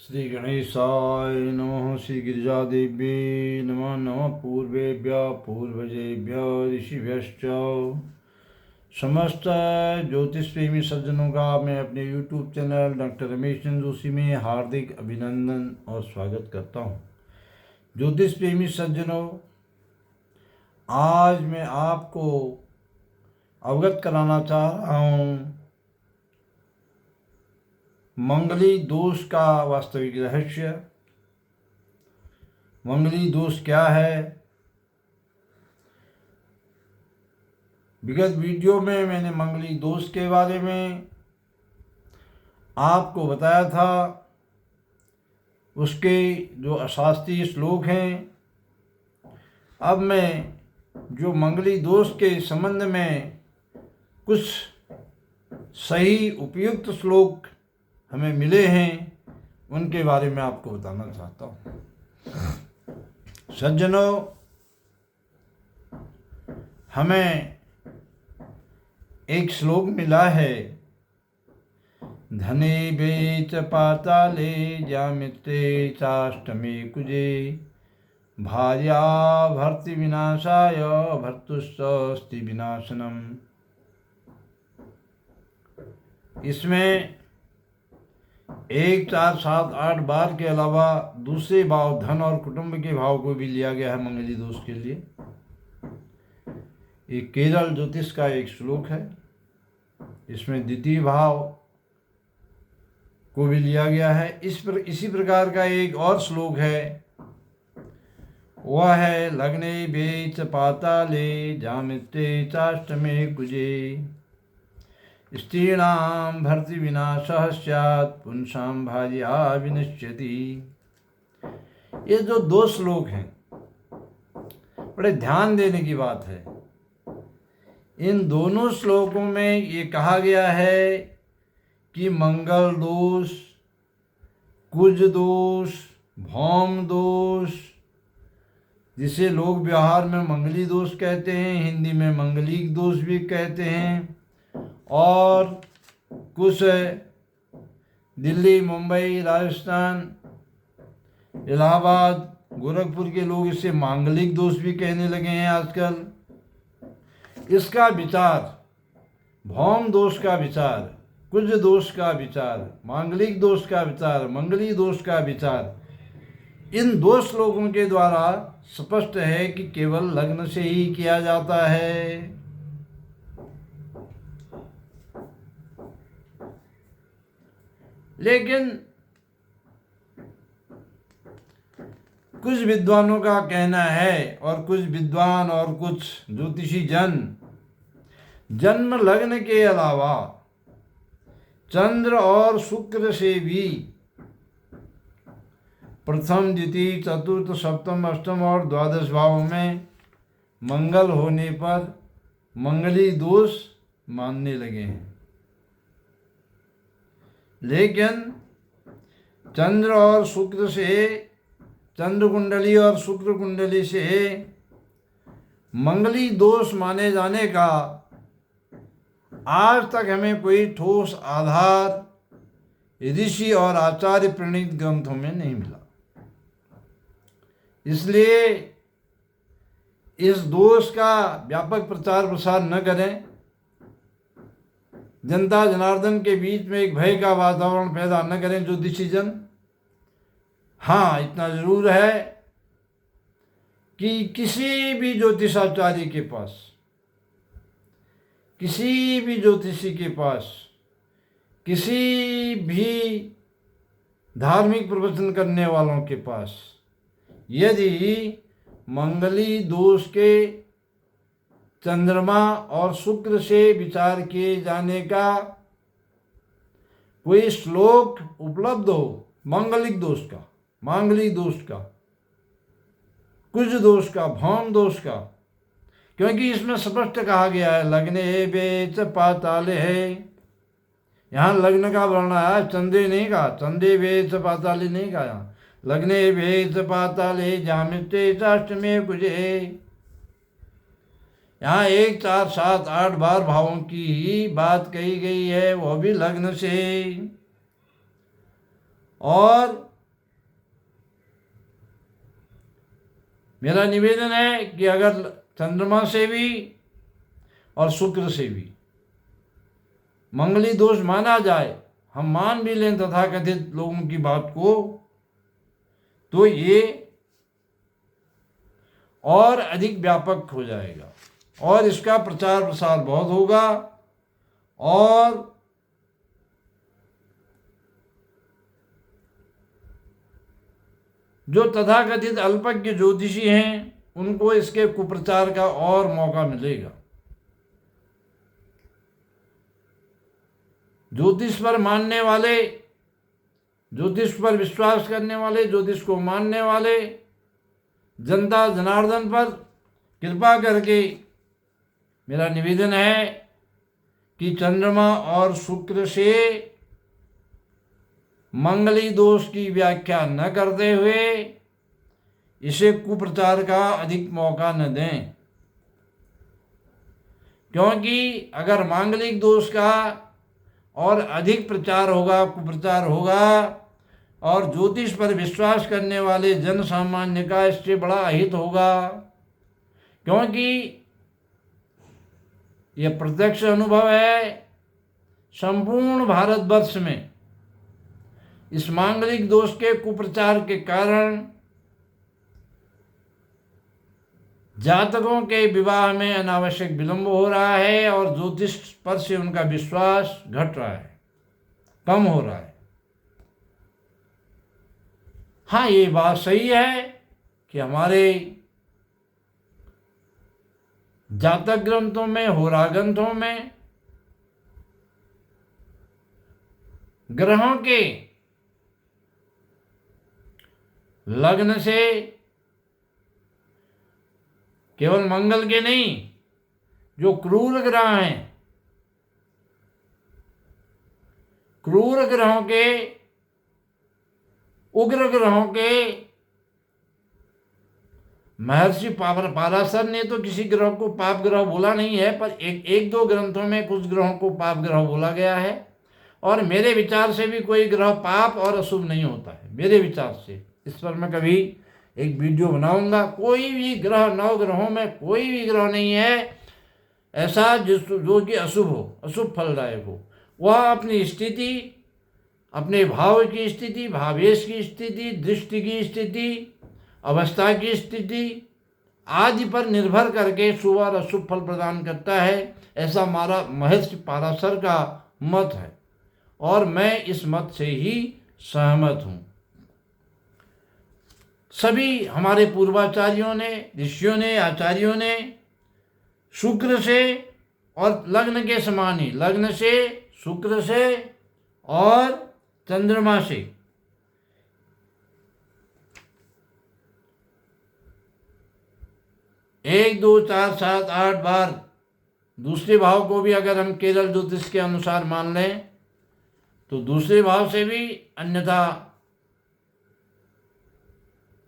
श्री गणेशाय नमः। श्री गिरिजादेव्यै नमः। नमः पूर्वेभ्यः पूर्वजेभ्यः ऋषिभ्यश्च। समस्त ज्योतिष प्रेमी सज्जनों का मैं अपने YouTube channel doctor Ramesh Chandra Joshi में हार्दिक अभिनंदन और स्वागत करता हूँ। ज्योतिष प्रेमी सज्जनों, आज मैं आपको अवगत कराना चाह रहा हूँ मंगली दोष का वास्तविक रहस्य। मंगली दोष क्या है? विगत वीडियो में मैंने मंगली दोष के बारे में आपको बताया था। उसके जो अशास्त्रीय श्लोक हैं, अब मैं जो मंगली दोष के संबंध में कुछ सही उपयुक्त श्लोक हमें मिले हैं, उनके बारे में आपको बताना चाहता हूँ। सज्जनों, हमें एक श्लोक मिला है, धने बेच पाताले जामिते चाष्टमे कुजे भार्या भर्ति विनाशाय भर्तुस्ति विनाशनम। इसमें 1, 4, 7, 8 बार के अलावा दूसरे भाव धन और कुटुंब के भाव को भी लिया गया है मंगली दोष के लिए। ये केरल ज्योतिष का एक श्लोक है। इसमें द्वितीय भाव को भी लिया गया है। इसी प्रकार का एक और श्लोक है, वह है लग्ने बेच पाताले जामिते चाष्टमे कुजे स्त्रीणां भर्ति विनाशः स्यात् पुंसां भार्या विनश्यति। ये जो 2 श्लोक हैं, बड़े ध्यान देने की बात है। इन दोनों श्लोकों में ये कहा गया है कि मंगल दोष, कुज दोष, भौम दोष, जिसे लोग व्यवहार में मंगली दोष कहते हैं, हिंदी में मंगलिक दोष भी कहते हैं, और कुछ दिल्ली, मुंबई, राजस्थान, इलाहाबाद, गोरखपुर के लोग इसे मांगलिक दोष भी कहने लगे हैं आजकल। इसका विचार, भौम दोष का विचार, कुज दोष का विचार, मांगलिक दोष का विचार, मंगली दोष का विचार, इन 2 श्लोकों के द्वारा स्पष्ट है कि केवल लग्न से ही किया जाता है। लेकिन कुछ विद्वानों का कहना है, और कुछ विद्वान और कुछ ज्योतिषी जन्म लग्न के अलावा चंद्र और शुक्र से भी प्रथम, द्वितीय, चतुर्थ, सप्तम, अष्टम और द्वादश भाव में मंगल होने पर मंगली दोष मानने लगे हैं। लेकिन चंद्र और शुक्र से, चंद्र कुंडली और शुक्र कुंडली से मंगली दोष माने जाने का आज तक हमें कोई ठोस आधार ऋषि और आचार्य प्रणीत ग्रंथों में नहीं मिला। इसलिए इस दोष का व्यापक प्रचार प्रसार न करें। जनता जनार्दन के बीच में एक भय का वातावरण पैदा न करें ज्योतिषी जन। हाँ, इतना जरूर है कि किसी भी ज्योतिषाचार्य के पास, किसी भी ज्योतिषी के पास, किसी भी धार्मिक प्रवचन करने वालों के पास यदि मंगली दोष के चंद्रमा और शुक्र से विचार किए जाने का कोई श्लोक उपलब्ध हो, मंगलिक दोष का, मांगलिक दोष का, कुज दोष का, भौम दोष का, क्योंकि इसमें स्पष्ट कहा गया है लग्ने बेच पाताले है। यहाँ लग्न का वर्ण आया, चंदे नहीं कहा, चंदे बेच पाताले नहीं कहा। यहाँ लग्ने बेच पाताले जामिते चाष्टमे कुजे। यहाँ 1, 4, 7, 8 बार भावों की ही बात कही गई है, वो भी लग्न से। और मेरा निवेदन है कि अगर चंद्रमा से भी और शुक्र से भी मंगली दोष माना जाए, हम मान भी लें तथाकथित लोगों की बात को, तो ये और अधिक व्यापक हो जाएगा और इसका प्रचार प्रसार बहुत होगा। और जो तथाकथित अल्पज्ञ ज्योतिषी हैं उनको इसके कुप्रचार का और मौका मिलेगा। ज्योतिष पर मानने वाले, ज्योतिष पर विश्वास करने वाले, ज्योतिष को मानने वाले जनता जनार्दन पर कृपा करके मेरा निवेदन है कि चंद्रमा और शुक्र से मंगली दोष की व्याख्या न करते हुए इसे कुप्रचार का अधिक मौका न दें, क्योंकि अगर मांगलिक दोष का और अधिक प्रचार होगा, कुप्रचार होगा, और ज्योतिष पर विश्वास करने वाले जन सामान्य का इससे बड़ा अहित होगा, क्योंकि यह प्रत्यक्ष अनुभव है संपूर्ण भारतवर्ष में इस मांगलिक दोष के कुप्रचार के कारण जातकों के विवाह में अनावश्यक विलंब हो रहा है और ज्योतिष पर से उनका विश्वास घट रहा है, कम हो रहा है। हाँ, ये बात सही है कि हमारे जातक ग्रंथों में, होरा ग्रंथों में ग्रहों के लग्न से केवल मंगल के नहीं, जो क्रूर ग्रह हैं, क्रूर ग्रहों के, उग्र ग्रहों के, महर्षि पाराशर ने तो किसी ग्रह को पाप ग्रह बोला नहीं है, पर एक दो ग्रंथों में कुछ ग्रहों को पाप ग्रह बोला गया है। और मेरे विचार से भी कोई ग्रह पाप और अशुभ नहीं होता है, मेरे विचार से। इस पर मैं कभी एक वीडियो बनाऊंगा। कोई भी ग्रह, 9 ग्रहों में कोई भी ग्रह नहीं है ऐसा जो कि अशुभ हो, अशुभ फलदायक हो। वह अपनी स्थिति, अपने भाव की स्थिति, भावेश की स्थिति, दृष्टि की स्थिति, अवस्था की स्थिति आदि पर निर्भर करके शुभ और अशुभ फल प्रदान करता है, ऐसा हमारा महर्षि पाराशर का मत है और मैं इस मत से ही सहमत हूँ। सभी हमारे पूर्वाचार्यों ने, ऋषियों ने, आचार्यों ने शुक्र से और लग्न के समान ही, लग्न से, शुक्र से और चंद्रमा से 1, 2, 4, 7, 8 बार दूसरे भाव को भी अगर हम केरल ज्योतिष के अनुसार मान लें तो दूसरे भाव से भी, अन्यथा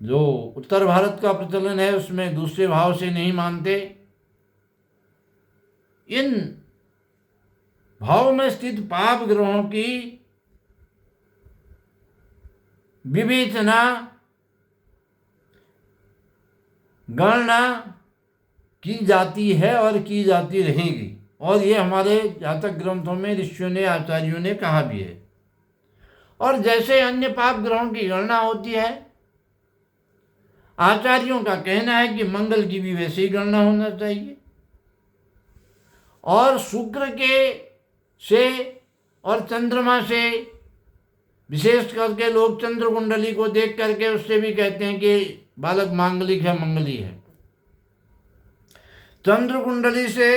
जो उत्तर भारत का प्रचलन है उसमें दूसरे भाव से नहीं मानते। इन भाव में स्थित पाप ग्रहों की विवेचना, गणना की जाती है और की जाती रहेगी, और ये हमारे जातक ग्रंथों में ऋषियों ने, आचार्यों ने कहा भी है। और जैसे अन्य पाप ग्रहों की गणना होती है, आचार्यों का कहना है कि मंगल की भी वैसे ही गणना होना चाहिए। और शुक्र के से और चंद्रमा से, विशेष करके लोग चंद्र कुंडली को देख करके उससे भी कहते हैं कि बालक मांगलिक है, मंगली है। चंद्र कुंडली से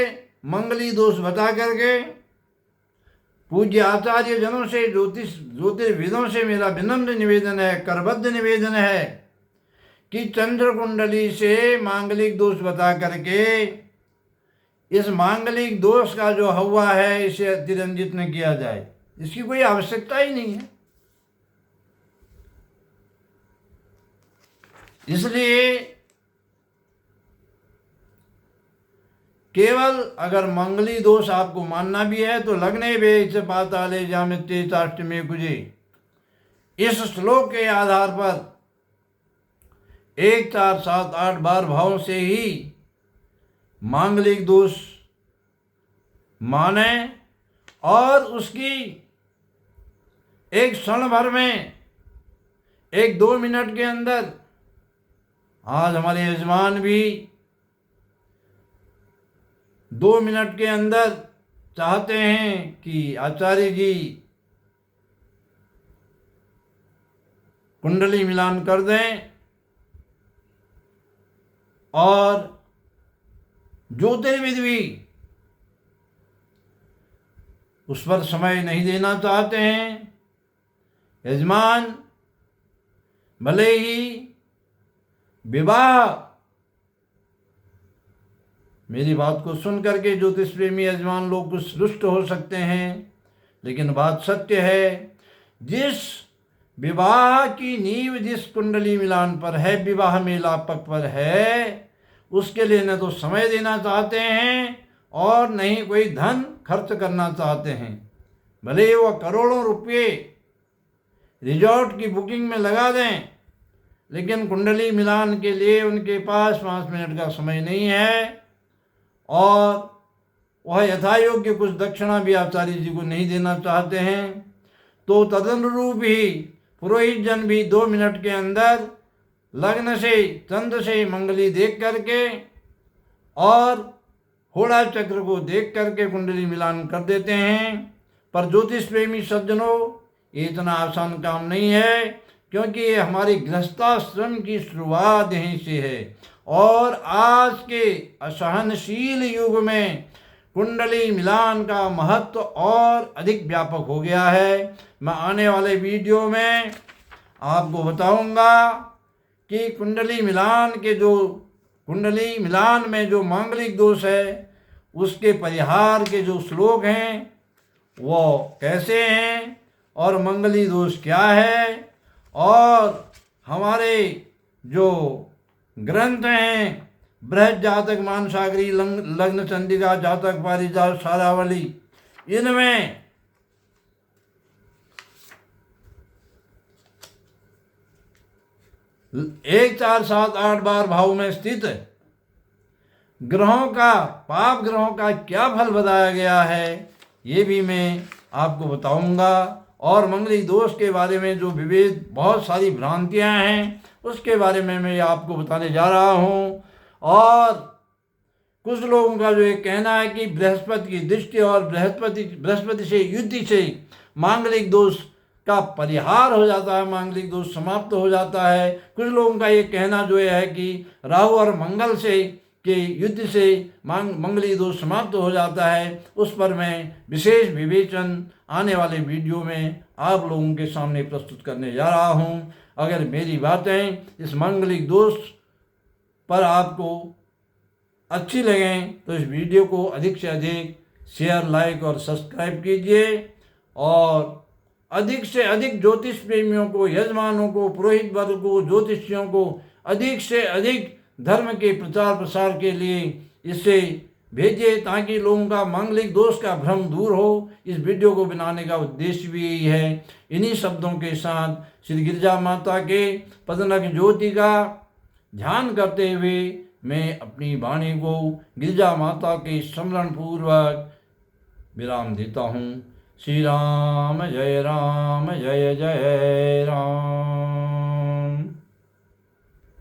मंगली दोष बता करके पूज्य आचार्य जनों से, ज्योतिर्विदों से मेरा विनम्र निवेदन है, करबद्ध निवेदन है कि चंद्र कुंडली से मांगलिक दोष बता करके इस मांगलिक दोष का जो हवा है इसे अतिरंजित न किया जाए, इसकी कोई आवश्यकता ही नहीं है। इसलिए केवल अगर मंगली दोष आपको मानना भी है तो लग्ने वे पाताले जामिते चाष्टमे कुजे, इस श्लोक के आधार पर 1 4 7 8 12 भावों से ही मांगलिक दोष माने और उसकी एक क्षण भर में 1-2 मिनट के अंदर, आज हमारे यजमान भी 2 मिनट के अंदर चाहते हैं कि आचार्य जी कुंडली मिलान कर दें, और ज्योतिर्विद भी उस पर समय नहीं देना चाहते हैं। यजमान भले ही विवाह, मेरी बात को सुन करके ज्योतिष प्रेमी यजमान लोग कुछ रुष्ट हो सकते हैं, लेकिन बात सत्य है। जिस विवाह की नींव जिस कुंडली मिलान पर है, विवाह में लापक पर है, उसके लिए न तो समय देना चाहते हैं और न ही कोई धन खर्च करना चाहते हैं। भले ही वह करोड़ों रुपये रिजॉर्ट की बुकिंग में लगा दें, लेकिन कुंडली मिलान के लिए उनके पास 5 मिनट का समय नहीं है, और वह यथायोग्य कुछ दक्षिणा भी आचार्य जी को नहीं देना चाहते हैं। तो तदनुरूप ही पुरोहित जन भी 2 मिनट के अंदर लग्न से, चंद्र से मंगली देख करके और होड़ा चक्र को देख करके कुंडली मिलान कर देते हैं। पर ज्योतिष प्रेमी सज्जनों, ये इतना आसान काम नहीं है, क्योंकि ये हमारी गृहस्थाश्रम की शुरुआत यहीं से है। और आज के असहनशील युग में कुंडली मिलान का महत्व और अधिक व्यापक हो गया है। मैं आने वाले वीडियो में आपको बताऊंगा कि कुंडली मिलान में जो मांगलिक दोष है, उसके परिहार के जो श्लोक हैं वो कैसे हैं, और मंगली दोष क्या है, और हमारे जो ग्रंथ हैं, बृहद जातक, मानसागरी, लग्न चंडिका, जातक पारिजात, सारावली, इनमें एक 4 7 8 12 भाव में स्थित ग्रहों का, पाप ग्रहों का क्या फल बताया गया है, ये भी मैं आपको बताऊंगा। और मंगली दोष के बारे में जो विविध बहुत सारी भ्रांतियां हैं, उसके बारे में मैं आपको बताने जा रहा हूं। और कुछ लोगों का जो ये कहना है कि बृहस्पति की दृष्टि और बृहस्पति से युति से मांगलिक दोष का परिहार हो जाता है, मांगलिक दोष समाप्त हो जाता है। कुछ लोगों का ये कहना जो है कि राहु और मंगल से के युद्ध से मंगली दोष समाप्त हो जाता है। उस पर मैं विशेष विवेचन आने वाले वीडियो में आप लोगों के सामने प्रस्तुत करने जा रहा हूँ। अगर मेरी बातें इस मांगलिक दोष पर आपको अच्छी लगें तो इस वीडियो को अधिक से अधिक शेयर, लाइक और सब्सक्राइब कीजिए, और अधिक से अधिक ज्योतिष प्रेमियों को, यजमानों को, पुरोहित वर्ग को, ज्योतिषियों को अधिक से अधिक धर्म के प्रचार प्रसार के लिए इसे भेजिए, ताकि लोगों का मांगलिक दोष का भ्रम दूर हो। इस वीडियो को बनाने का उद्देश्य भी यही है। इन्हीं शब्दों के साथ श्री गिरिजा माता के पदनक ज्योति का ध्यान करते हुए मैं अपनी वाणी को गिरिजा माता के स्मरण पूर्वक विराम देता हूँ। श्री राम जय जय राम।